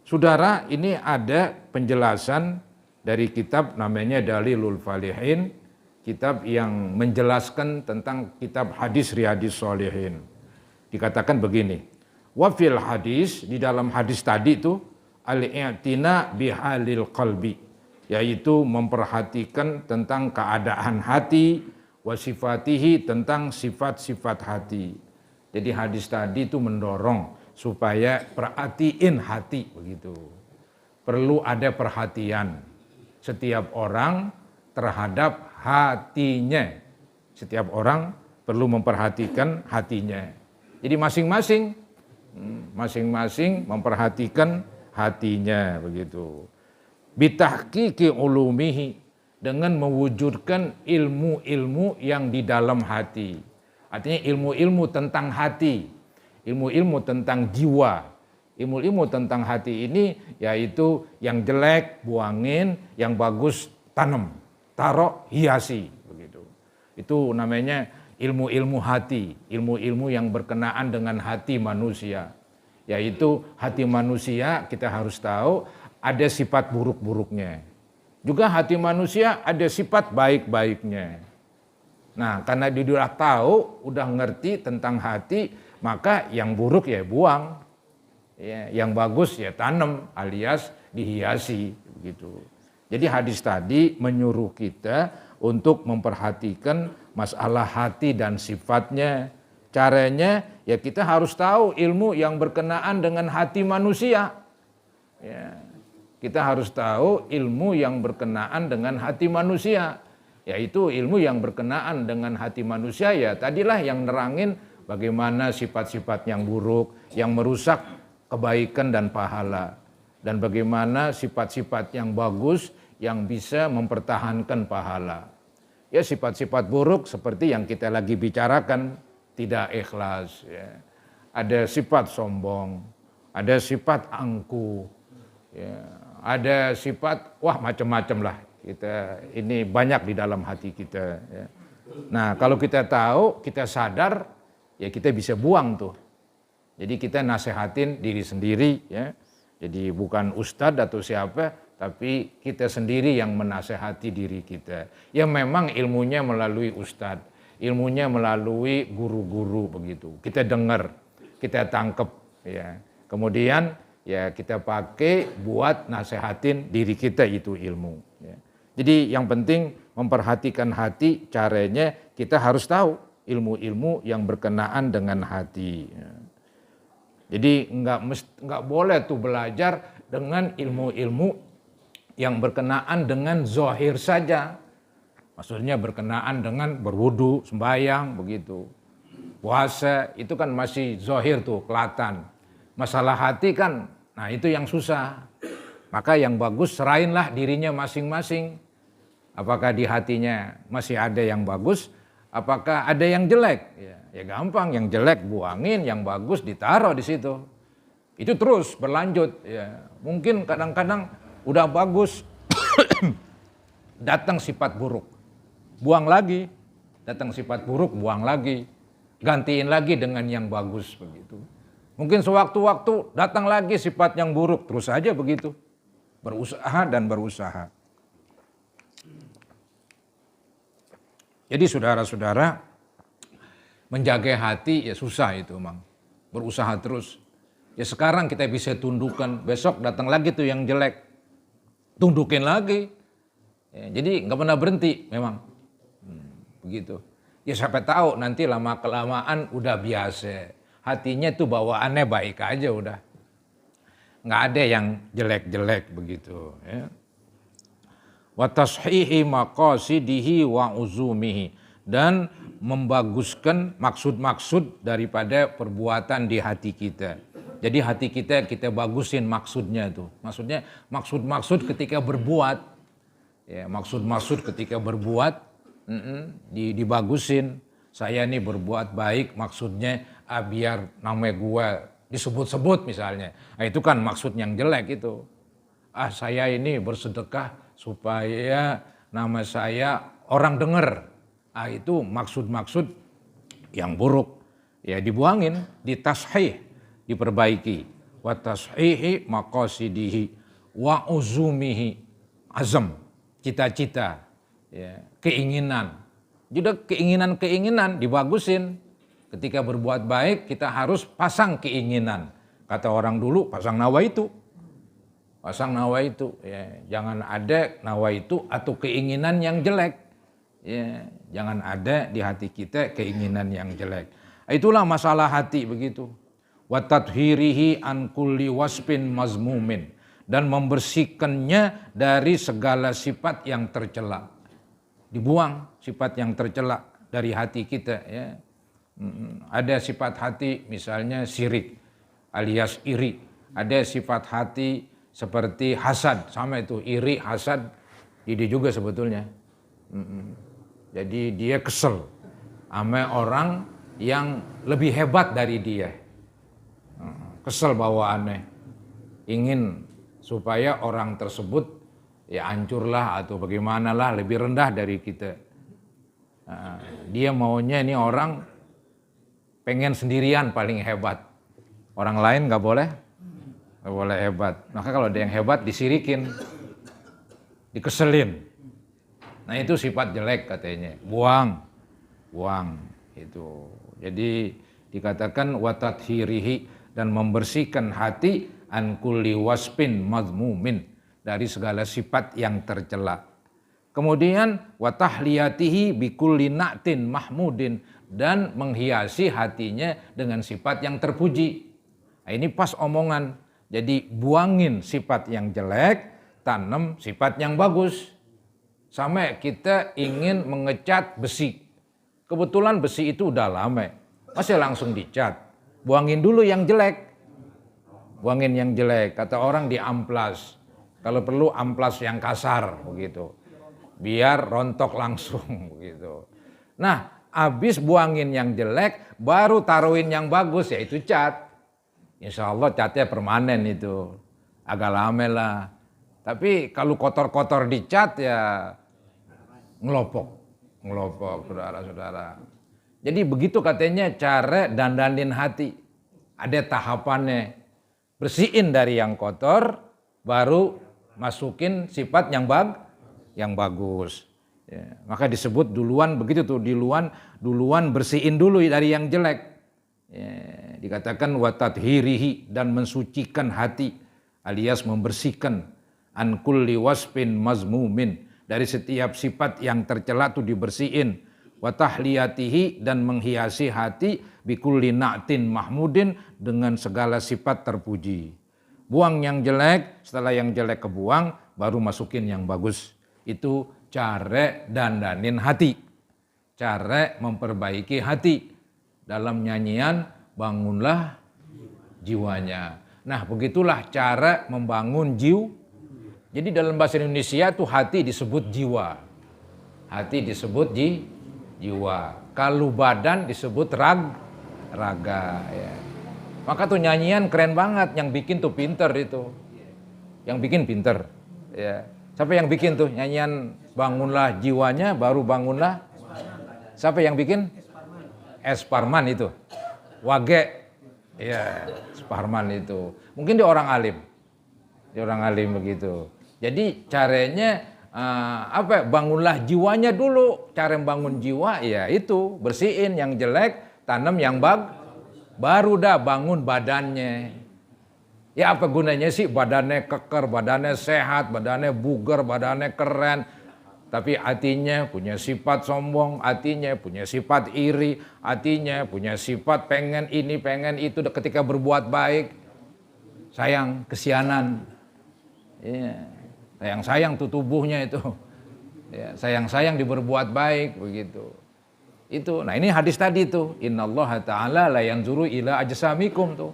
Saudara, ini ada penjelasan dari kitab namanya Dalilul Falihin, kitab yang menjelaskan tentang kitab hadis Riyadhis Shalihin. Dikatakan begini, wa fil hadis, di dalam hadis tadi itu al-i'tina bihalil qalbi, yaitu memperhatikan tentang keadaan hati, wasifatihi, tentang sifat-sifat hati. Jadi hadis tadi itu mendorong supaya perhatiin hati begitu. Perlu ada perhatian setiap orang terhadap hatinya. Setiap orang perlu memperhatikan hatinya. Jadi masing-masing memperhatikan hatinya begitu. Bitahqiqi ulumihi, dengan mewujudkan ilmu-ilmu yang di dalam hati. Artinya ilmu-ilmu tentang hati, ilmu-ilmu tentang jiwa. Ilmu-ilmu tentang hati ini yaitu yang jelek buangin, yang bagus tanam, taruh, hiasi begitu. Itu namanya ilmu-ilmu hati, ilmu-ilmu yang berkenaan dengan hati manusia. Yaitu hati manusia kita harus tahu ada sifat buruk-buruknya. Juga hati manusia ada sifat baik-baiknya. Nah, karena dia udah tahu, udah ngerti tentang hati, maka yang buruk ya buang. Ya, yang bagus ya tanam alias dihiasi begitu. Jadi hadis tadi menyuruh kita untuk memperhatikan masalah hati dan sifatnya. Caranya ya kita harus tahu ilmu yang berkenaan dengan hati manusia. Ya, kita harus tahu ilmu yang berkenaan dengan hati manusia. Yaitu ilmu yang berkenaan dengan hati manusia ya tadilah yang nerangin bagaimana sifat-sifat yang buruk, yang merusak kebaikan dan pahala. Dan bagaimana sifat-sifat yang bagus yang bisa mempertahankan pahala. Ya sifat-sifat buruk seperti yang kita lagi bicarakan, tidak ikhlas. Ya. Ada sifat sombong, ada sifat angkuh, ya. Ada sifat wah macam-macam lah. Kita ini banyak di dalam hati kita. Ya. Nah kalau kita tahu, kita sadar, ya kita bisa buang tuh. Jadi kita nasehatin diri sendiri, ya. Jadi bukan ustadz atau siapa, tapi kita sendiri yang menasehati diri kita. Ya memang ilmunya melalui ustadz, ilmunya melalui guru-guru begitu. Kita dengar, kita tangkep, ya. Kemudian ya kita pakai buat nasehatin diri kita itu ilmu. Ya. Jadi yang penting memperhatikan hati, caranya kita harus tahu ilmu-ilmu yang berkenaan dengan hati. Ya. Jadi nggak boleh tuh belajar dengan ilmu-ilmu yang berkenaan dengan zahir saja. Maksudnya berkenaan dengan berwudu, sembahyang begitu. Puasa itu kan masih zahir tuh, kelihatan. Masalah hati kan, nah itu yang susah. Maka yang bagus serahinlah dirinya masing-masing. Apakah di hatinya masih ada yang bagus, apakah ada yang jelek? Ya gampang, yang jelek buangin, yang bagus ditaruh di situ. Itu terus berlanjut. Ya. Mungkin kadang-kadang udah bagus, datang sifat buruk, buang lagi. Datang sifat buruk, buang lagi. Gantiin lagi dengan yang bagus begitu. Mungkin sewaktu-waktu datang lagi sifat yang buruk, terus aja begitu. Berusaha dan berusaha. Jadi saudara-saudara, menjaga hati ya susah itu Mang. Berusaha terus. Ya sekarang kita bisa tundukkan, besok datang lagi tuh yang jelek. Tundukin lagi. Ya, jadi nggak pernah berhenti memang. Begitu. Ya siapa tahu nanti lama-kelamaan udah biasa. Hatinya tuh bawaannya baik aja udah. Nggak ada yang jelek-jelek begitu. Ya. Wa tashihi maqasidihi wa uzumihi, dan membaguskan maksud-maksud daripada perbuatan di hati kita. Jadi hati kita bagusin maksudnya tuh. Maksudnya maksud-maksud ketika berbuat, ya maksud-maksud ketika berbuat dibagusin. Saya nih berbuat baik maksudnya biar nama gua disebut-sebut misalnya. Nah, itu kan maksud yang jelek itu. Saya ini bersedekah supaya nama saya orang dengar. Itu maksud-maksud yang buruk. Ya dibuangin, ditashih, diperbaiki. wa tashihi maqasidihi wa uzumihi. Azam, cita-cita, ya, keinginan. Juga keinginan-keinginan dibagusin. Ketika berbuat baik kita harus pasang keinginan. Kata orang dulu, pasang nawaitu. Pasang nawaitu, ya. Jangan ada nawaitu atau keinginan yang jelek. Ya, jangan ada di hati kita keinginan yang jelek. Itulah masalah hati begitu. Wa tathhirihi an kulli wasfin mazmumin, dan membersihkannya dari segala sifat yang tercela. Dibuang sifat yang tercela dari hati kita, ya. Ada sifat hati misalnya syirik alias iri. Ada sifat hati seperti hasad, sama itu iri, hasad, ide juga sebetulnya. Jadi dia kesel sama orang yang lebih hebat dari dia. Kesel bawaannya, ingin supaya orang tersebut ya hancurlah atau bagaimanalah, lebih rendah dari kita. Dia maunya ini orang pengen sendirian paling hebat. Orang lain nggak boleh hebat. Maka kalau ada yang hebat disirikin, dikeselin. Nah itu sifat jelek katanya. Buang itu. Jadi dikatakan watathirihi, dan membersihkan hati an kulli wasfin mazmumin, dari segala sifat yang tercela. Kemudian watahliyatihi bikulli na'tin mahmudin, dan menghiasi hatinya dengan sifat yang terpuji. Nah, ini pas omongan. Jadi buangin sifat yang jelek, tanam sifat yang bagus. Sama kita ingin mengecat besi. Kebetulan besi itu udah lama, masih langsung dicat. Buangin dulu yang jelek. Buangin yang jelek. Kata orang diamplas. Kalau perlu amplas yang kasar begitu. Biar rontok langsung begitu. Nah, habis buangin yang jelek, baru taruhin yang bagus, yaitu cat. Insya Allah catnya permanen itu. Agak lama lah. Tapi kalau kotor-kotor dicat ya ngelopok saudara-saudara. Jadi begitu katanya cara dandanin hati. Ada tahapannya. Bersihin dari yang kotor, baru masukin sifat yang bagus. Ya, maka disebut duluan begitu tuh, duluan bersihin dulu dari yang jelek. Ya, dikatakan watathirihi, dan mensucikan hati alias membersihkan an kulli wasfin mazmumin, dari setiap sifat yang tercela tuh dibersihin. Watahliyatihi, dan menghiasi hati bikulli na'tin mahmudin, dengan segala sifat terpuji. Buang yang jelek, setelah yang jelek kebuang, baru masukin yang bagus. Itu cara dandanin hati, cara memperbaiki hati. Dalam nyanyian bangunlah jiwanya. Nah begitulah cara membangun jiwa. Jadi dalam bahasa Indonesia tuh hati disebut jiwa. Hati disebut jiwa. Kalau badan disebut raga. Ya. Maka tuh nyanyian keren banget. Yang bikin tuh pinter itu. Yang bikin pinter. Ya. Siapa yang bikin tuh nyanyian bangunlah jiwanya, baru bangunlah? Siapa yang bikin? Esparman itu. Wage. Ya, Esparman itu. Mungkin dia orang alim. Dia orang alim begitu. Jadi caranya bangunlah jiwanya dulu. Cara membangun jiwa ya itu, bersihin yang jelek, tanam yang baru dah bangun badannya. Ya apa gunanya sih badannya keker, badannya sehat, badannya bugar, badannya keren. Tapi hatinya punya sifat sombong, hatinya punya sifat iri, hatinya punya sifat pengen ini, pengen itu. Ketika berbuat baik, sayang, kesianan. Ya, sayang tuh tubuhnya itu. Ya, sayang diberbuat baik begitu. Itu. Nah ini hadis tadi tuh. Innallaha ta'ala la yanzuru ila ajsamikum tuh.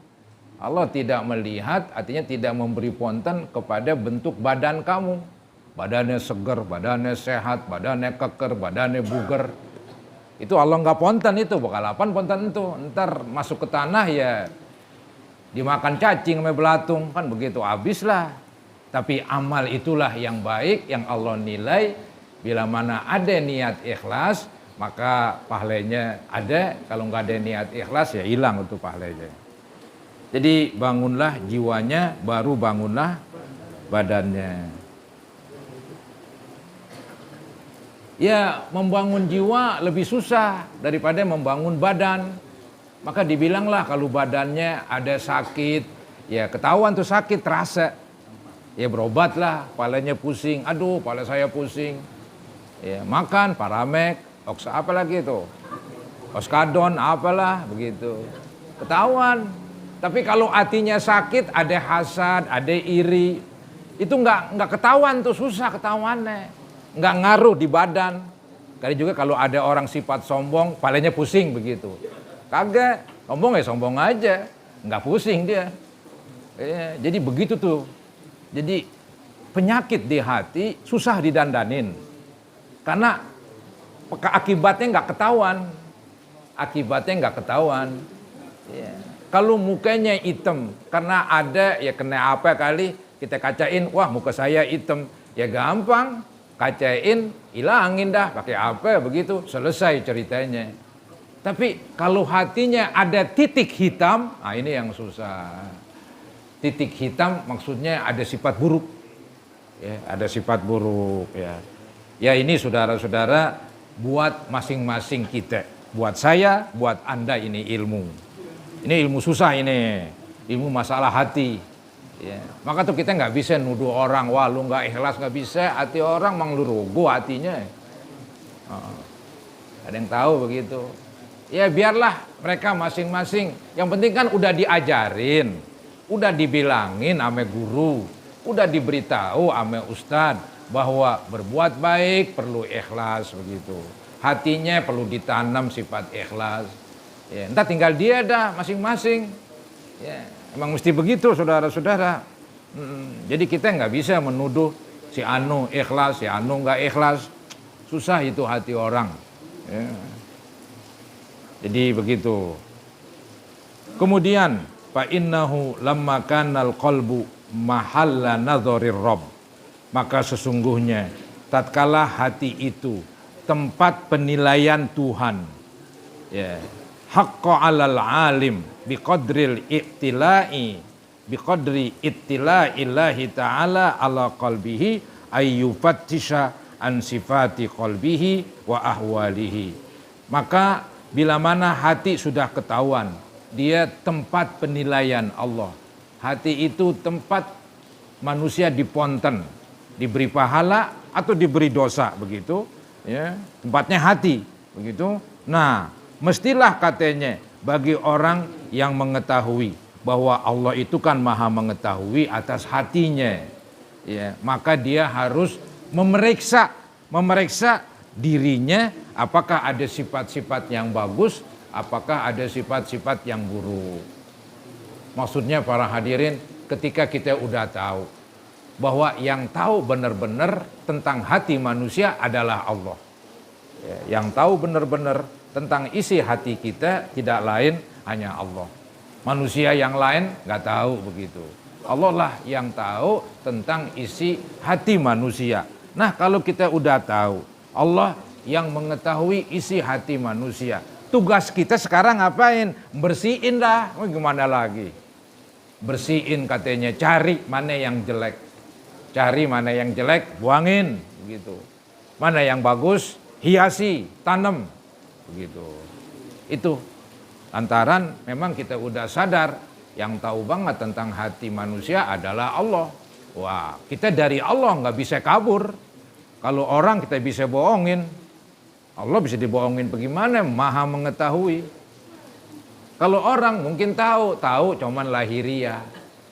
Allah tidak melihat, artinya tidak memberi ponten kepada bentuk badan kamu. Badannya seger, badannya sehat, badannya keker, badannya buger. Itu Allah nggak ponten itu, bokalapan ponten itu. Ntar masuk ke tanah ya dimakan cacing sama belatung, kan begitu, habislah. Tapi amal itulah yang baik, yang Allah nilai. Bila mana ada niat ikhlas, maka pahalanya ada. Kalau nggak ada niat ikhlas ya hilang itu pahalanya. Jadi bangunlah jiwanya, baru bangunlah badannya. Ya, membangun jiwa lebih susah daripada membangun badan. Maka dibilanglah kalau badannya ada sakit, ya ketahuan tuh sakit, terasa. Ya berobatlah, kepalanya pusing, aduh kepala saya pusing. Ya, makan Paramek, apa lagi itu? Oskadon, apalah begitu. Ketahuan. Tapi kalau hatinya sakit, ada hasad, ada iri, itu nggak ketahuan tuh, susah ketahuannya, nggak ngaruh di badan. Kali juga kalau ada orang sifat sombong, kepalanya pusing begitu. Kagak, sombong ya sombong aja, nggak pusing dia. Jadi begitu tuh. Jadi penyakit di hati susah didandanin, karena akibatnya nggak ketahuan. Akibatnya nggak ketahuan. Kalau mukanya hitam karena ada ya kena apa kali kita kacain, wah muka saya hitam, ya gampang kacain, hilangin dah pakai apa begitu, selesai ceritanya. Tapi kalau hatinya ada titik hitam, nah ini yang susah. Titik hitam maksudnya ada sifat buruk, ya ada sifat buruk ya. Ya ini saudara-saudara buat masing-masing kita, buat saya, buat Anda ini ilmu. Ini ilmu susah ini, ilmu masalah hati. Ya. Maka tuh kita nggak bisa nuduh orang, wah lu nggak ikhlas, nggak bisa. Hati orang mang lu rogo hatinya. Ada yang tahu begitu. Ya biarlah mereka masing-masing. Yang penting kan udah diajarin, udah dibilangin ame guru, udah diberitahu ame ustadz bahwa berbuat baik perlu ikhlas begitu. Hatinya perlu ditanam sifat ikhlas. Ya, entah tinggal dia dah masing-masing. Ya, emang mesti begitu saudara-saudara. Jadi kita nggak bisa menuduh si anu ikhlas, si anu nggak ikhlas. Susah itu hati orang. Ya. Jadi begitu. Kemudian fa innahu lamma kanal qalbu mahalla nadharir rabb. Maka sesungguhnya tatkala hati itu tempat penilaian Tuhan. Ya. Haqqa 'alal 'alim biqadri ittila'illahi ta'ala ala qalbihi ayyufattisha an sifati qalbihi wa ahwalihi. Maka bila mana hati sudah ketahuan, dia tempat penilaian Allah. Hati itu tempat manusia diponten, diberi pahala atau diberi dosa begitu, ya. Tempatnya hati, begitu. Nah, mestilah katanya bagi orang yang mengetahui bahwa Allah itu kan maha mengetahui atas hatinya, ya, maka dia harus memeriksa dirinya, apakah ada sifat-sifat yang bagus, apakah ada sifat-sifat yang buruk. Maksudnya para hadirin, ketika kita udah tahu bahwa yang tahu benar-benar tentang hati manusia adalah Allah, ya, yang tahu benar-benar tentang isi hati kita tidak lain hanya Allah. Manusia yang lain nggak tahu begitu. Allah lah yang tahu tentang isi hati manusia. Nah kalau kita udah tahu Allah yang mengetahui isi hati manusia, tugas kita sekarang ngapain? Bersihin dah. Gimana lagi? Bersihin katanya, cari mana yang jelek. Cari mana yang jelek, buangin begitu. Mana yang bagus, hiasi, tanam. Begitu. Itu lantaran memang kita udah sadar yang tahu banget tentang hati manusia adalah Allah. Wah, kita dari Allah nggak bisa kabur. Kalau orang kita bisa bohongin, Allah bisa dibohongin bagaimana? Maha mengetahui. Kalau orang mungkin tahu cuman lahiriah,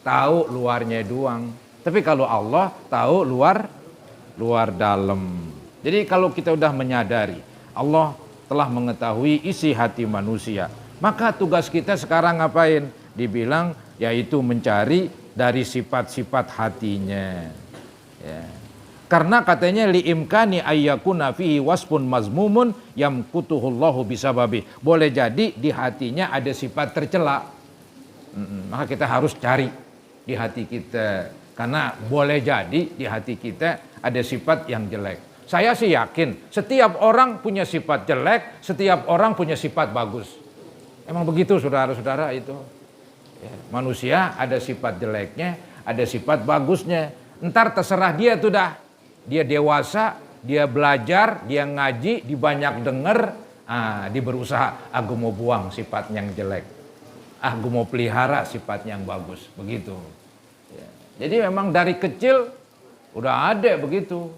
tahu luarnya doang. Tapi kalau Allah tahu luar dalam. Jadi kalau kita udah menyadari Allah telah mengetahui isi hati manusia, maka tugas kita sekarang ngapain? Dibilang yaitu mencari dari sifat-sifat hatinya, ya. Karena katanya liimkani ayyakuna fihi wasfun mazmumun yamkutuhullahu bisababi. Boleh jadi di hatinya ada sifat tercela. Maka kita harus cari di hati kita, karena boleh jadi di hati kita ada sifat yang jelek. Saya sih yakin setiap orang punya sifat jelek, setiap orang punya sifat bagus. Emang begitu saudara-saudara itu. Ya, manusia ada sifat jeleknya, ada sifat bagusnya. Ntar terserah dia tuh dah. Dia dewasa, dia belajar, dia ngaji, dia banyak denger, dia berusaha, aku mau buang sifat yang jelek. Aku mau pelihara sifat yang bagus, begitu. Ya. Jadi memang dari kecil udah ada begitu.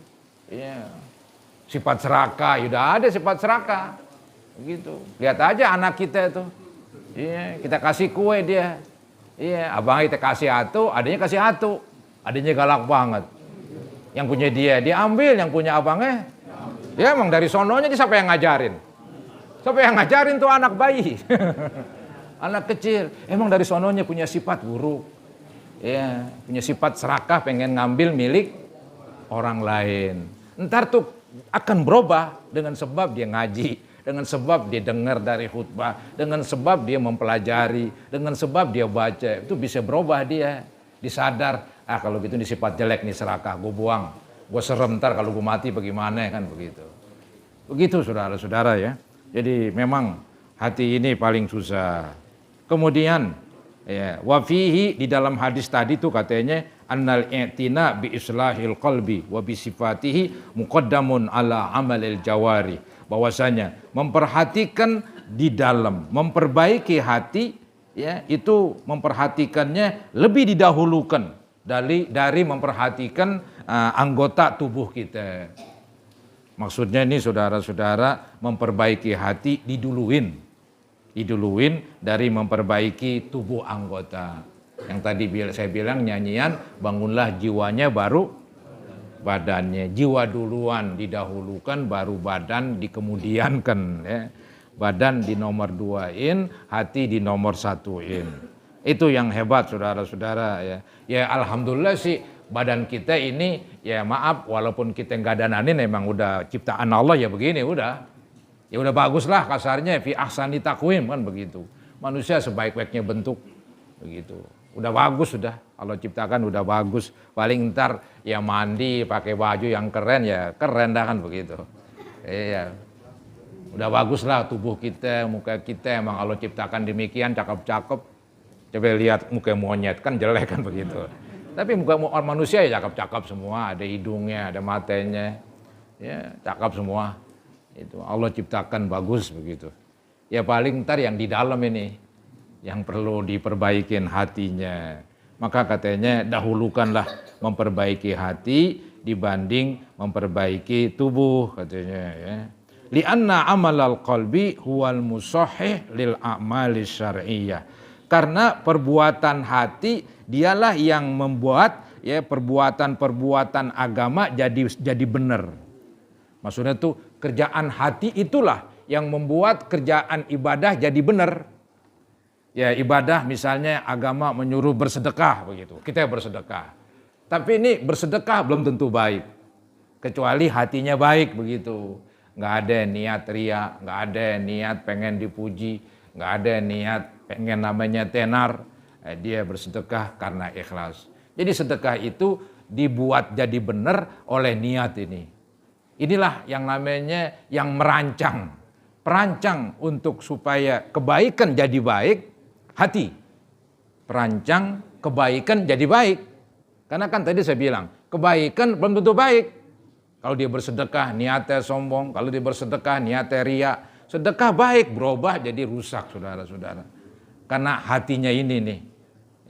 Ya. Sifat serakah, udah ada sifat serakah. Begitu. Lihat aja anak kita itu. Iya, kita kasih kue dia. Iya, abang kita kasih atu, adanya kasih atu. Adanya galak banget. Yang punya dia ambil, yang punya abangnya. Ya emang dari sononya dia siapa yang ngajarin? Siapa yang ngajarin tuh anak bayi? Anak kecil. Emang dari sononya punya sifat buruk. Ya, punya sifat serakah, pengen ngambil milik orang lain. Ntar tuh akan berubah dengan sebab dia ngaji, dengan sebab dia dengar dari khutbah, dengan sebab dia mempelajari, dengan sebab dia baca. Itu bisa berubah dia. Disadar, kalau gitu ini sifat jelek nih serakah, gue buang. Gue serem ntar kalau gue mati bagaimana, kan begitu. Begitu saudara-saudara ya. Jadi memang hati ini paling susah. Kemudian ya, wafihi di dalam hadis tadi tuh katanya annal i'tina bi islahil qalbi wa bi sifatihi muqaddamun ala amalil jawari. Bahwasanya memperhatikan di dalam, memperbaiki hati ya, itu memperhatikannya lebih didahulukan dari memperhatikan anggota tubuh kita. Maksudnya ini saudara-saudara, memperbaiki hati diduluin dari memperbaiki tubuh anggota. Yang tadi saya bilang nyanyian, bangunlah jiwanya baru badannya. Jiwa duluan didahulukan, baru badan dikemudiankan ya. Badan di nomor 2-in, hati di nomor 1-in. Itu yang hebat saudara-saudara ya. Ya alhamdulillah sih badan kita ini ya maaf walaupun kita nggak dananin emang udah ciptaan Allah ya begini udah. Ya udah bagus lah kasarnya fi ahsani taqwim kan begitu. Manusia sebaik-baiknya bentuk begitu. Udah bagus sudah. Allah ciptakan udah bagus. Paling ntar ya mandi pakai baju yang keren ya keren dah kan begitu. Iya. Udah bagus lah tubuh kita, muka kita emang Allah ciptakan demikian cakep-cakep. Coba lihat muka monyet kan jelek kan begitu. Tapi muka manusia ya cakep-cakep semua, ada hidungnya, ada matanya. Ya, cakep semua. Itu Allah ciptakan bagus begitu. Ya paling ntar yang di dalam ini yang perlu diperbaikin hatinya. Maka katanya dahulukanlah memperbaiki hati dibanding memperbaiki tubuh katanya ya. Lianna amalal qalbi huwal musahih lil a'mali syar'iyyah. Karena perbuatan hati dialah yang membuat ya perbuatan-perbuatan agama jadi benar. Maksudnya tuh kerjaan hati itulah yang membuat kerjaan ibadah jadi benar. Ya ibadah misalnya agama menyuruh bersedekah begitu. Kita bersedekah. Tapi ini bersedekah belum tentu baik. Kecuali hatinya baik begitu. Nggak ada niat riya, nggak ada niat pengen dipuji, nggak ada niat pengen namanya tenar. Dia bersedekah karena ikhlas. Jadi sedekah itu dibuat jadi benar oleh niat ini. Inilah yang namanya yang merancang. Perancang untuk supaya kebaikan jadi baik, hati. Perancang kebaikan jadi baik. Karena kan tadi saya bilang, kebaikan belum tentu baik. Kalau dia bersedekah niatnya sombong, kalau dia bersedekah niatnya riya, sedekah baik berubah jadi rusak saudara-saudara. Karena hatinya ini nih,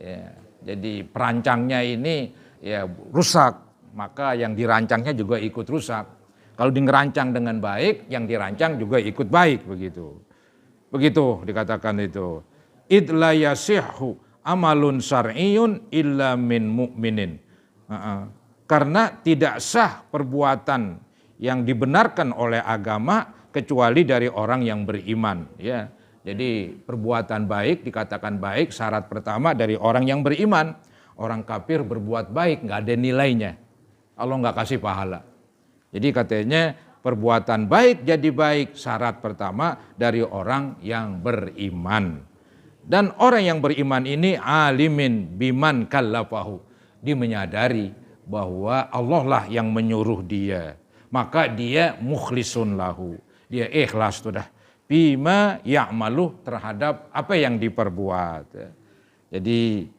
ya, jadi perancangnya ini ya rusak, maka yang dirancangnya juga ikut rusak. Kalau dirancang dengan baik, yang dirancang juga ikut baik begitu. Begitu dikatakan itu. Id la yasihhu amalun syar'iyyun illa min mu'minin. Karena tidak sah perbuatan yang dibenarkan oleh agama kecuali dari orang yang beriman ya. Jadi perbuatan baik dikatakan baik syarat pertama dari orang yang beriman. Orang kafir berbuat baik nggak ada nilainya. Allah nggak kasih pahala. Jadi katanya perbuatan baik jadi baik syarat pertama dari orang yang beriman. Dan orang yang beriman ini alimin biman kallafahu. Dia menyadari bahwa Allah lah yang menyuruh dia. Maka dia mukhlisun lahu. Dia ikhlas sudah. Bima ya'maluh terhadap apa yang diperbuat. Jadi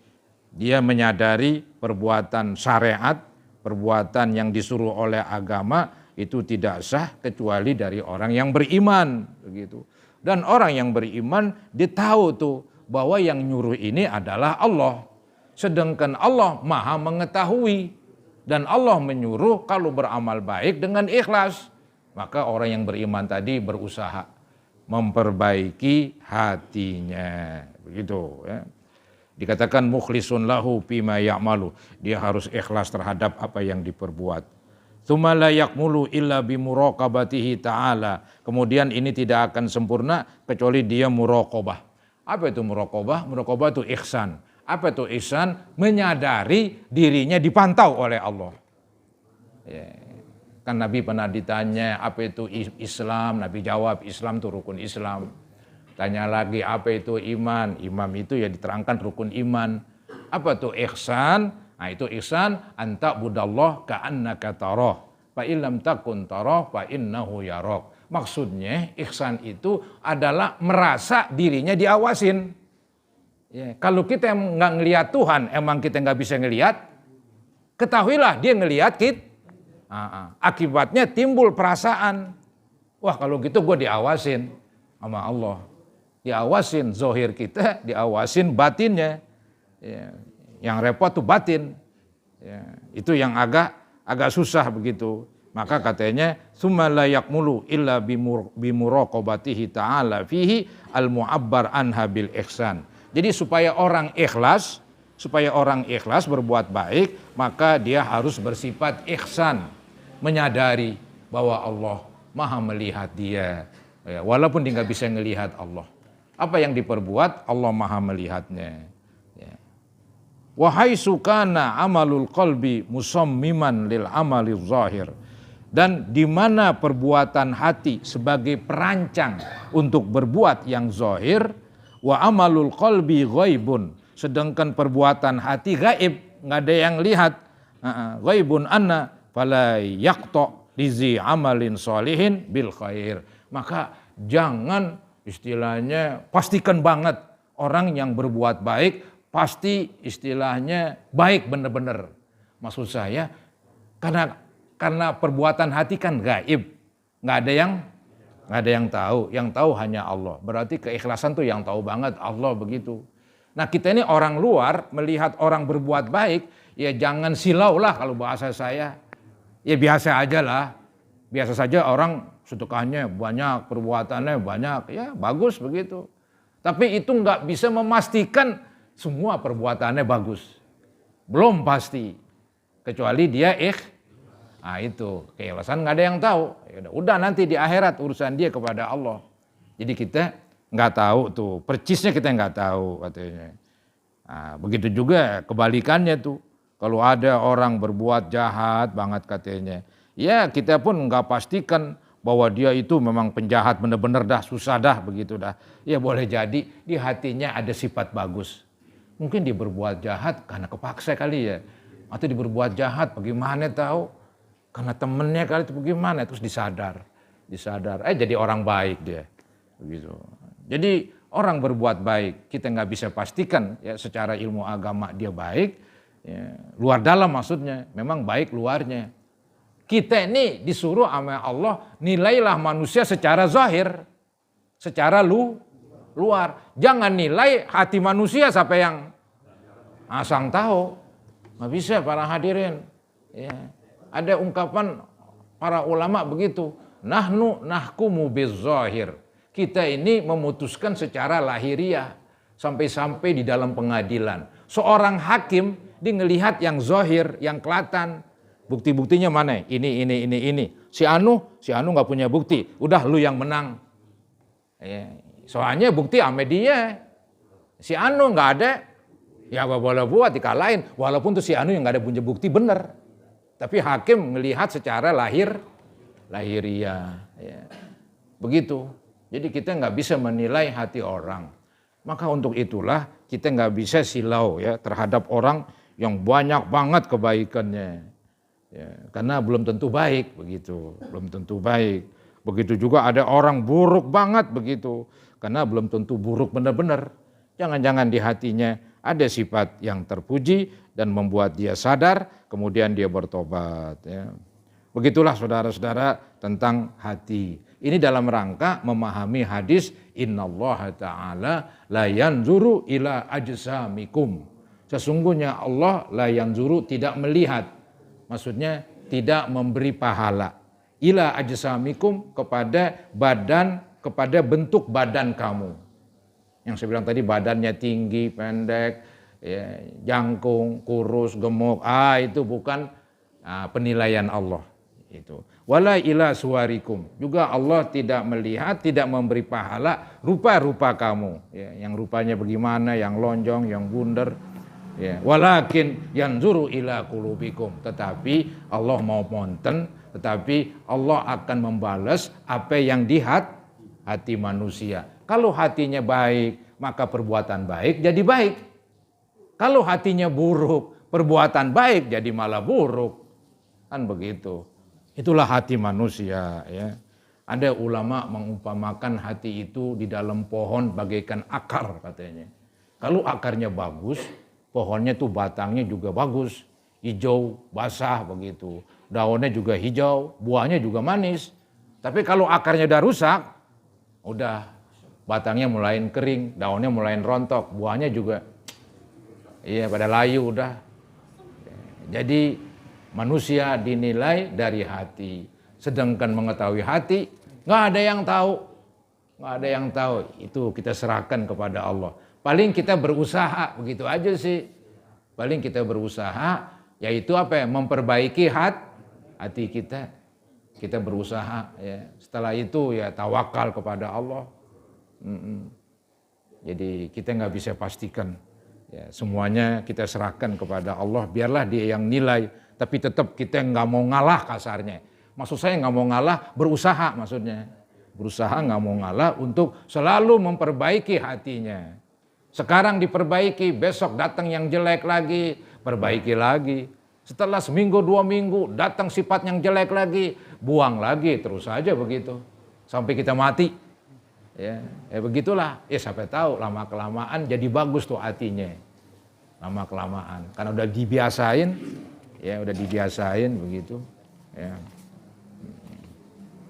dia menyadari perbuatan syariat, perbuatan yang disuruh oleh agama itu tidak sah kecuali dari orang yang beriman, begitu. Dan orang yang beriman dia tahu tuh bahwa yang nyuruh ini adalah Allah. Sedangkan Allah Maha mengetahui dan Allah menyuruh kalau beramal baik dengan ikhlas. Maka orang yang beriman tadi berusaha memperbaiki hatinya, begitu ya. Dikatakan mukhlisun lahu fima ya'malu, dia harus ikhlas terhadap apa yang diperbuat. Tsumma la yakmulu illa bi muraqabatihi ta'ala. Kemudian ini tidak akan sempurna kecuali dia muraqabah. Apa itu muraqabah? Muraqabah itu ihsan. Apa itu ihsan? Menyadari dirinya dipantau oleh Allah. Ya. Kan Nabi pernah ditanya apa itu Islam, Nabi jawab Islam itu rukun Islam. Tanya lagi apa itu iman, iman itu ya diterangkan rukun iman. Apa itu ihsan? Nah itu ihsan anta budallah ka'annaka tarah fa illam takun tarah fa innahu yarak. Maksudnya ihsan itu adalah merasa dirinya diawasin. Ya, kalau kita nggak ngelihat Tuhan, emang kita nggak bisa ngelihat, ketahuilah dia ngelihat kita. Akibatnya timbul perasaan, wah kalau gitu gue diawasin sama Allah. Diawasin zohir kita, diawasin batinnya. Ya, yang repot tuh batin. Ya, itu yang agak susah begitu. Maka katanya summa la yakmulu illa bimuraqabatihi ta'ala fihi al-mu'abbar anha bil ihsan. Jadi supaya orang ikhlas berbuat baik, maka dia harus bersifat ihsan, menyadari bahwa Allah Maha melihat dia, ya, walaupun dia nggak bisa melihat Allah. Apa yang diperbuat Allah Maha melihatnya. Ya. Wa haitsu kana amalul qalbi musammiman lil amalil zahir. Dan di mana perbuatan hati sebagai perancang untuk berbuat yang zahir, wa amalul qalbi ghaibun, sedangkan perbuatan hati gaib, nggak ada yang lihat. Ghaibun anna fala yaqta lizi amalin solihin bil khair. Maka jangan istilahnya pastikan banget orang yang berbuat baik pasti istilahnya baik benar-benar. Maksud saya karena perbuatan hati kan gaib, nggak ada yang tahu, yang tahu hanya Allah. Berarti keikhlasan tuh yang tahu banget Allah, begitu. Nah kita ini orang luar melihat orang berbuat baik, ya jangan silau lah kalau bahasa saya. Ya biasa aja lah, biasa saja orang sedekahnya banyak, perbuatannya banyak, ya bagus begitu. Tapi itu nggak bisa memastikan semua perbuatannya bagus. Belum pasti, kecuali dia nah itu keikhlasan nggak ada yang tahu. Udah nanti di akhirat urusan dia kepada Allah. Jadi kita nggak tahu tuh, percisnya kita nggak tahu katanya. Nah, begitu juga kebalikannya tuh. Kalau ada orang berbuat jahat banget katanya, ya kita pun nggak pastikan bahwa dia itu memang penjahat benar-benar dah, susah dah begitu dah. Ya boleh jadi di hatinya ada sifat bagus. Mungkin dia berbuat jahat karena kepaksa kali ya. Atau dia berbuat jahat bagaimana tahu? Karena temennya kali itu bagaimana, terus disadar. Jadi orang baik dia. Begitu. Jadi orang berbuat baik, kita nggak bisa pastikan ya secara ilmu agama dia baik, ya, luar dalam maksudnya, memang baik luarnya. Kita ini disuruh sama Allah nilailah manusia secara zahir, secara luar. Jangan nilai hati manusia siapa yang asang tahu, nggak bisa para hadirin. Ya. Ada ungkapan para ulama begitu, nahnu nahkumu bizzahir. Kita ini memutuskan secara lahiriah sampai-sampai di dalam pengadilan. Seorang hakim dia ngelihat yang zahir, yang kelihatan. Bukti-buktinya mana? Ini. Si Anu nggak punya bukti. Udah lu yang menang. Soalnya bukti sama dia. Si Anu nggak ada. Ya boleh buat dikalahin. Walaupun tuh si Anu yang nggak ada punya bukti bener. Tapi hakim melihat secara lahiriah. Ya. Begitu. Jadi kita nggak bisa menilai hati orang. Maka untuk itulah kita nggak bisa silau ya terhadap orang yang banyak banget kebaikannya. Ya, karena belum tentu baik begitu, belum tentu baik. Begitu juga ada orang buruk banget begitu, karena belum tentu buruk benar-benar. Jangan-jangan di hatinya ada sifat yang terpuji dan membuat dia sadar, kemudian dia bertobat. Ya. Begitulah saudara-saudara tentang hati. Ini dalam rangka memahami hadis innallaha ta'ala la yanzuru ila ajsamikum. Sesungguhnya Allah la yanzuru tidak melihat. Maksudnya tidak memberi pahala. Ila ajsamikum kepada badan, kepada bentuk badan kamu. Yang saya bilang tadi badannya tinggi, pendek, ya, jangkung, kurus, gemuk. Itu bukan penilaian Allah. Itu. Wala ila suwarikum. Juga Allah tidak melihat, tidak memberi pahala rupa-rupa kamu. Ya, yang rupanya bagaimana, yang lonjong, yang bundar. Ya. Walakin yanzuru ila qulubikum. Tetapi Allah mau monten, tetapi Allah akan membalas apa yang di hati manusia. Kalau hatinya baik, maka perbuatan baik jadi baik. Kalau hatinya buruk, perbuatan baik jadi malah buruk. Kan begitu. Itulah hati manusia. Ya. Ada ulama mengumpamakan hati itu di dalam pohon bagaikan akar katanya. Kalau akarnya bagus, pohonnya tuh batangnya juga bagus. Hijau, basah begitu. Daunnya juga hijau, buahnya juga manis. Tapi kalau akarnya udah rusak, udah batangnya mulai kering, daunnya mulai rontok, buahnya juga pada layu udah. Jadi manusia dinilai dari hati. Sedangkan mengetahui hati, nggak ada yang tahu. Nggak ada yang tahu. Itu kita serahkan kepada Allah. Paling kita berusaha, begitu aja sih. Paling kita berusaha, yaitu apa ya? Memperbaiki hati kita. Kita berusaha. Ya. Setelah itu ya tawakal kepada Allah. Jadi kita nggak bisa pastikan. Ya, semuanya kita serahkan kepada Allah. Biarlah Dia yang nilai. Tapi tetap kita nggak mau ngalah kasarnya. Maksud saya nggak mau ngalah, berusaha maksudnya. Berusaha nggak mau ngalah untuk selalu memperbaiki hatinya. Sekarang diperbaiki, besok datang yang jelek lagi, perbaiki lagi. Setelah seminggu, 2 minggu, datang sifat yang jelek lagi, buang lagi, terus saja begitu. Sampai kita mati. Ya begitulah. Sampai tahu lama-kelamaan jadi bagus tuh hatinya. Lama-kelamaan. Karena udah dibiasain. Ya udah dibiasain begitu.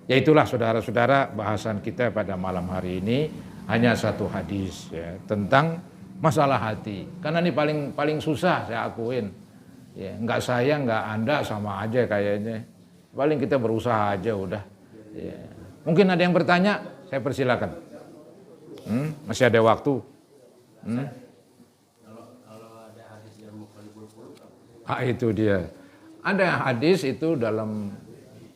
Ya itulah saudara-saudara bahasan kita pada malam hari ini hanya satu hadis ya, tentang masalah hati. Karena ini paling susah saya akuin. Ya, enggak saya, enggak Anda sama aja kayaknya. Paling kita berusaha aja udah. Ya. Mungkin ada yang bertanya, saya persilakan. Masih ada waktu. Itu dia. Ada hadis itu dalam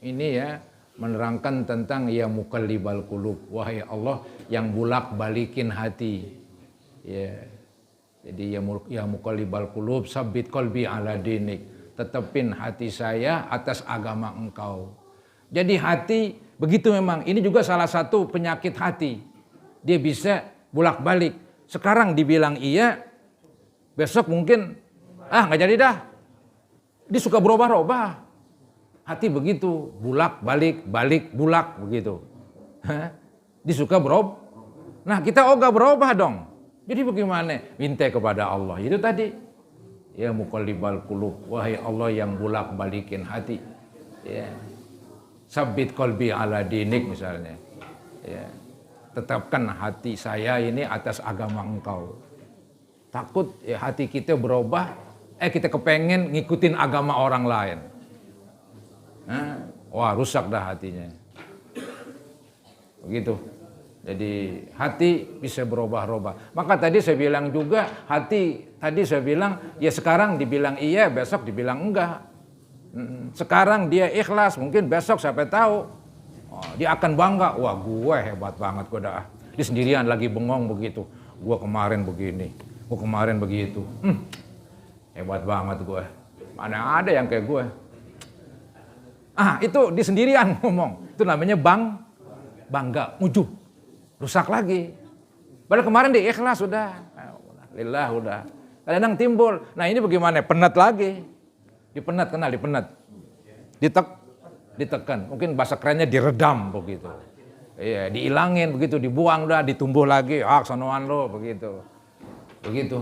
ini ya menerangkan tentang ya muqallibal qulub, wahai Allah yang bulak-balikin hati. Ya. Jadi ya muqallibal qulub, sabbit qalbi ala dinik. Tetepin hati saya atas agama Engkau. Jadi hati begitu memang. Ini juga salah satu penyakit hati. Dia bisa bulak-balik. Sekarang dibilang iya, besok mungkin nggak jadi dah. Dia suka berubah-ubah. Hati begitu, bulak-balik, balik, bulak begitu. Dia suka berubah. Nah kita ogah berubah dong. Jadi bagaimana? Minta kepada Allah. Itu tadi. Ya muqallibal qulub, wahai Allah yang bulak-balikin hati. Ya. Sabbit qalbi ala dinik misalnya. Ya. Tetapkan hati saya ini atas agama Engkau. Takut ya hati kita berubah. Kita kepengen ngikutin agama orang lain. Wah rusak dah hatinya. Begitu. Jadi hati bisa berubah-ubah. Maka tadi saya bilang juga hati, tadi saya bilang ya sekarang dibilang iya, besok dibilang enggak. Sekarang dia ikhlas, mungkin besok siapa tahu. Dia akan bangga, wah gue hebat banget gue dah. Dia sendirian lagi bengong begitu. Gue kemarin begini, gue kemarin begitu. Hebat banget gue. Mana ada yang kayak gue. Itu di sendirian ngomong. Itu namanya bangga, ujub. Rusak lagi. Padahal kemarin dia ikhlas sudah. Alhamdulillah udah. Kadang timbul. Nah ini bagaimana? Penat lagi. Dipenat, kenal dipenat. Ditekan. Mungkin bahasa kerennya diredam begitu. Iya, diilangin begitu, dibuang dah, ditumbuh lagi. Sonoan lo begitu. Begitu.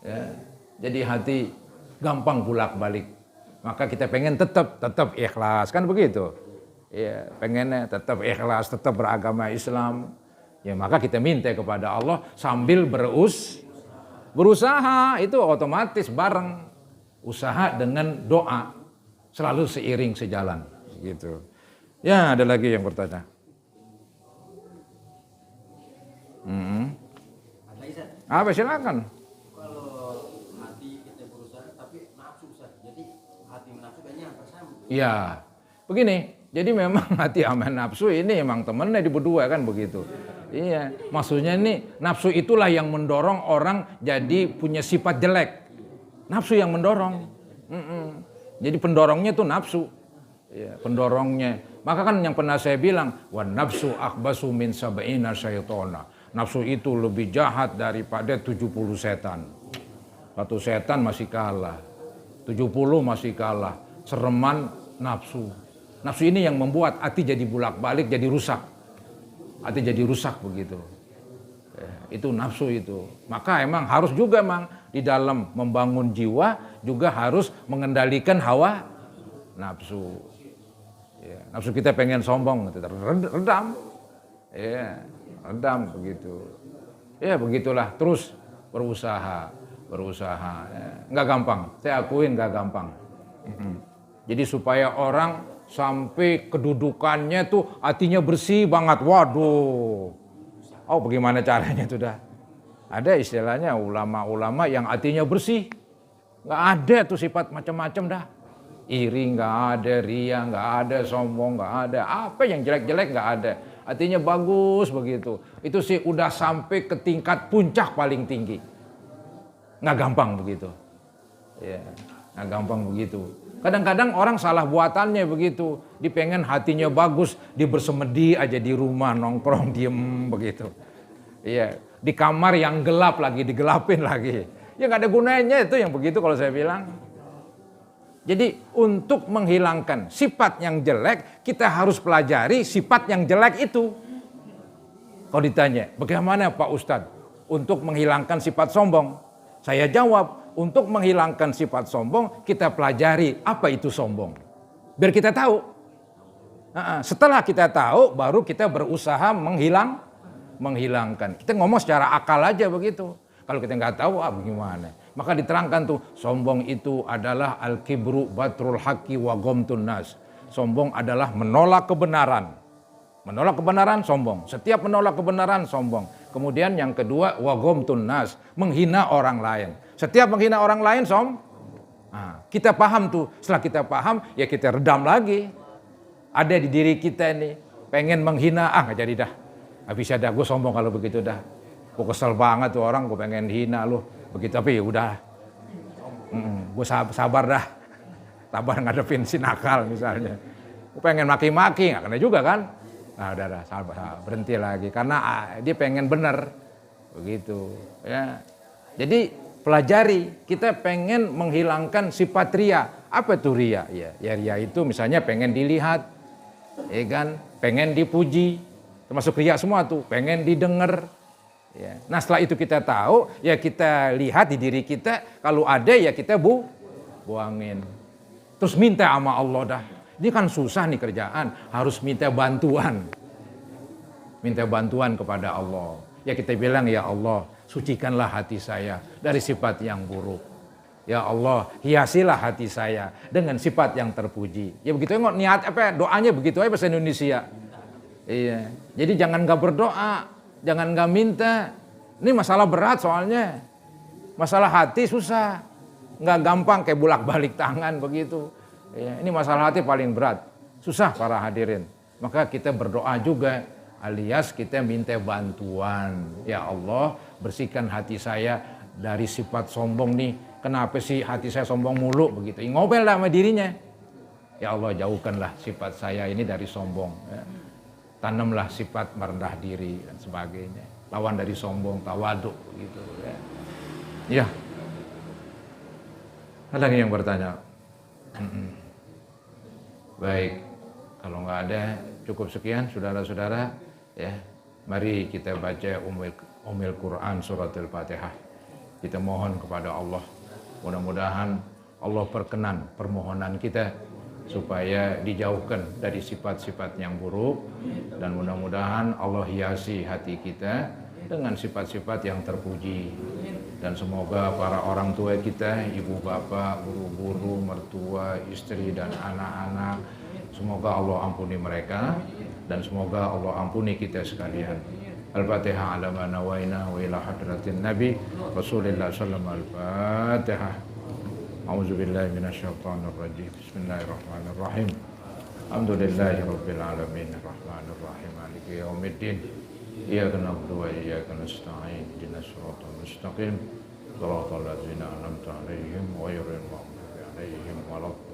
Ya. Jadi hati gampang bolak-balik. Maka kita pengen tetap ikhlas, kan begitu. Ya, pengennya tetap ikhlas, tetap beragama Islam. Ya, maka kita minta kepada Allah sambil berusaha, itu otomatis bareng. Usaha dengan doa selalu seiring sejalan, gitu. Ya, ada lagi yang bertanya. Apa, silakan. Ya, begini. Jadi memang hati sama nafsu ini emang temennya di berdua, kan begitu. Iya, maksudnya ini nafsu itulah yang mendorong orang jadi punya sifat jelek. Nafsu yang mendorong. Jadi pendorongnya tuh nafsu. Ya, pendorongnya. Maka kan yang pernah saya bilang, wan nafsu akhbasu min sab'ina syaitona. Nafsu itu lebih jahat daripada 70 setan. Satu setan masih kalah. 70 masih kalah. Sereman nafsu. Nafsu ini yang membuat hati jadi bolak-balik, jadi rusak. Hati jadi rusak begitu. Itu nafsu itu. Maka emang harus juga di dalam membangun jiwa juga harus mengendalikan hawa nafsu. Ya, nafsu kita pengen sombong, redam. Ya, redam begitu. Ya begitulah, terus berusaha. Ya. Nggak gampang, saya akuin nggak gampang. Jadi supaya orang sampai kedudukannya tuh hatinya bersih banget. Waduh. Oh, bagaimana caranya tuh dah? Ada istilahnya ulama-ulama yang hatinya bersih. Nggak ada tuh sifat macam-macam dah. Iri nggak ada, ria nggak ada, sombong nggak ada. Apa yang jelek-jelek nggak ada. Hatinya bagus begitu. Itu sih udah sampai ke tingkat puncak paling tinggi. Nggak gampang begitu. Ya, nggak gampang begitu. Kadang-kadang orang salah buatannya begitu. Dia pengen hatinya bagus, dia bersemedi aja di rumah, nongkrong, diem begitu. Iya, di kamar yang gelap lagi, digelapin lagi. Ya nggak ada gunanya itu yang begitu kalau saya bilang. Jadi untuk menghilangkan sifat yang jelek, kita harus pelajari sifat yang jelek itu. Kalau ditanya, bagaimana Pak Ustadz untuk menghilangkan sifat sombong? Saya jawab, untuk menghilangkan sifat sombong, kita pelajari apa itu sombong. Biar kita tahu. Setelah kita tahu, baru kita berusaha menghilangkan. Kita ngomong secara akal aja begitu. Kalau kita nggak tahu, bagaimana? Maka diterangkan tuh, sombong itu adalah al-kibru batrul haqqi wa ghamtun nas. Sombong adalah menolak kebenaran. Menolak kebenaran, sombong. Setiap menolak kebenaran, sombong. Kemudian yang kedua, wa ghamtun nas, menghina orang lain. Setiap menghina orang lain, kita paham tuh. Setelah kita paham, ya kita redam lagi. Ada di diri kita nih, pengen menghina, nggak jadi dah. Nggak bisa dah, gue sombong kalau begitu dah. Gue kesel banget tuh orang, gue pengen hina lu. Begitu, tapi udah. Gue sabar dah. Sabar ngadepin si nakal misalnya. Gue pengen maki-maki, nggak kena juga kan. Nah udah, sabar, berhenti lagi. Karena dia pengen bener. Begitu. Ya. Jadi pelajari, kita pengen menghilangkan sifat ria. Apa tuh ria? Ya ria itu misalnya pengen dilihat. Ya kan? Pengen dipuji. Termasuk ria semua tuh. Pengen didengar. Ya. Nah setelah itu kita tahu, ya kita lihat di diri kita. Kalau ada ya kita buangin. Terus minta sama Allah dah. Ini kan susah nih kerjaan, harus minta bantuan. Minta bantuan kepada Allah. Ya kita bilang, ya Allah, sucikanlah hati saya dari sifat yang buruk. Ya Allah, hiasilah hati saya dengan sifat yang terpuji. Ya begitu niat doanya begitu aja bahasa Indonesia. Iya. Jadi jangan nggak berdoa, jangan nggak minta. Ini masalah berat soalnya. Masalah hati susah. Nggak gampang kayak bolak-balik tangan begitu. Ya, ini masalah hati paling berat, susah para hadirin. Maka kita berdoa juga, alias kita minta bantuan. Ya Allah, bersihkan hati saya dari sifat sombong nih. Kenapa sih hati saya sombong mulu begitu? Ngomel lah sama dirinya. Ya Allah, jauhkanlah sifat saya ini dari sombong. Ya. Tanamlah sifat merendah diri dan sebagainya. Lawan dari sombong, tawaduk gitu. Ya. Ada yang bertanya? Baik, kalau nggak ada cukup sekian saudara-saudara ya. Mari kita baca Ummul Quran suratul Fatihah. Kita mohon kepada Allah, mudah-mudahan Allah perkenan permohonan kita supaya dijauhkan dari sifat-sifat yang buruk, dan mudah-mudahan Allah hiasi hati kita dengan sifat-sifat yang terpuji. Dan semoga para orang tua kita, ibu bapak, guru-guru, mertua, istri dan anak-anak, semoga Allah ampuni mereka dan semoga Allah ampuni kita sekalian. Al-Fatihah ala ma nawaina wa ila hadratin Nabi Rasulullah sallallahu alaihi wasallam. Al-Fatihah. A'udzubillahi minasyaitonir rajim. Bismillahirrahmanirrahim. Alhamdulillahi rabbil alamin arrahmanir rahim maliki yaumiddin. Iyyaka na'budu wa iyyaka nasta'in. Ihdinas siratal mustaqim. Shiratal ladzina an'amta 'alaihim ghairil maghdubi 'alaihim waladdallin.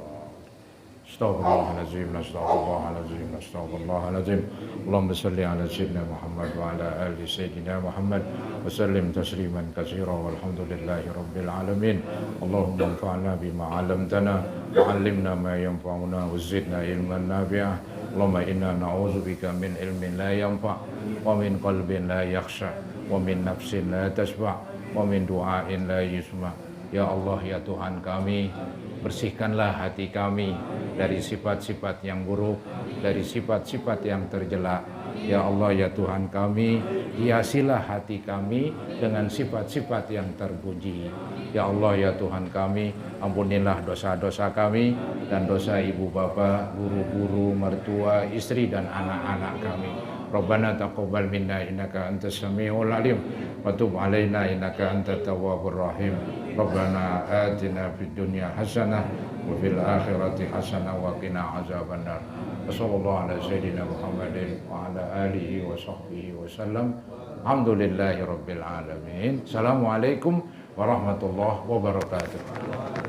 Astaghfirullahaladzim, astaghfirullahaladzim, astaghfirullahaladzim. Allahumma salli ala sayyidina Muhammad wa ala ali sayyidina Muhammad wa sallim tasliman katsira walhamdulillahi rabbil alamin. Allahumma anfa'na bima 'allamtana wa 'allimna ma yanfa'una wa zidna ilman nafi'ah. Allahumma inna na'udzubika min ilmin la yanfa' wa min qalbin la yakhsha wa min nafsin la tashba' wa min du'ain la yusma'. Ya Allah, ya Tuhan kami, bersihkanlah hati kami dari sifat-sifat yang buruk, dari sifat-sifat yang tercela. Ya Allah, ya Tuhan kami, hiasilah hati kami dengan sifat-sifat yang terpuji. Ya Allah, ya Tuhan kami, ampunilah dosa-dosa kami dan dosa ibu bapa, guru-guru, mertua, istri dan anak-anak kami. Rabbana taqabbal minna innaka antas samiul alim wa tub alaina innaka antat tawwabur rahim. Rabbana atina fid dunya hasanah wa fil akhirati hasanah wa qina azabannar. Wassallallahu ala sayyidina Muhammadin wa ala alihi wa sahbihi wasallam. Alhamdulillahi rabbil alamin. Assalamualaikum warahmatullahi wabarakatuh.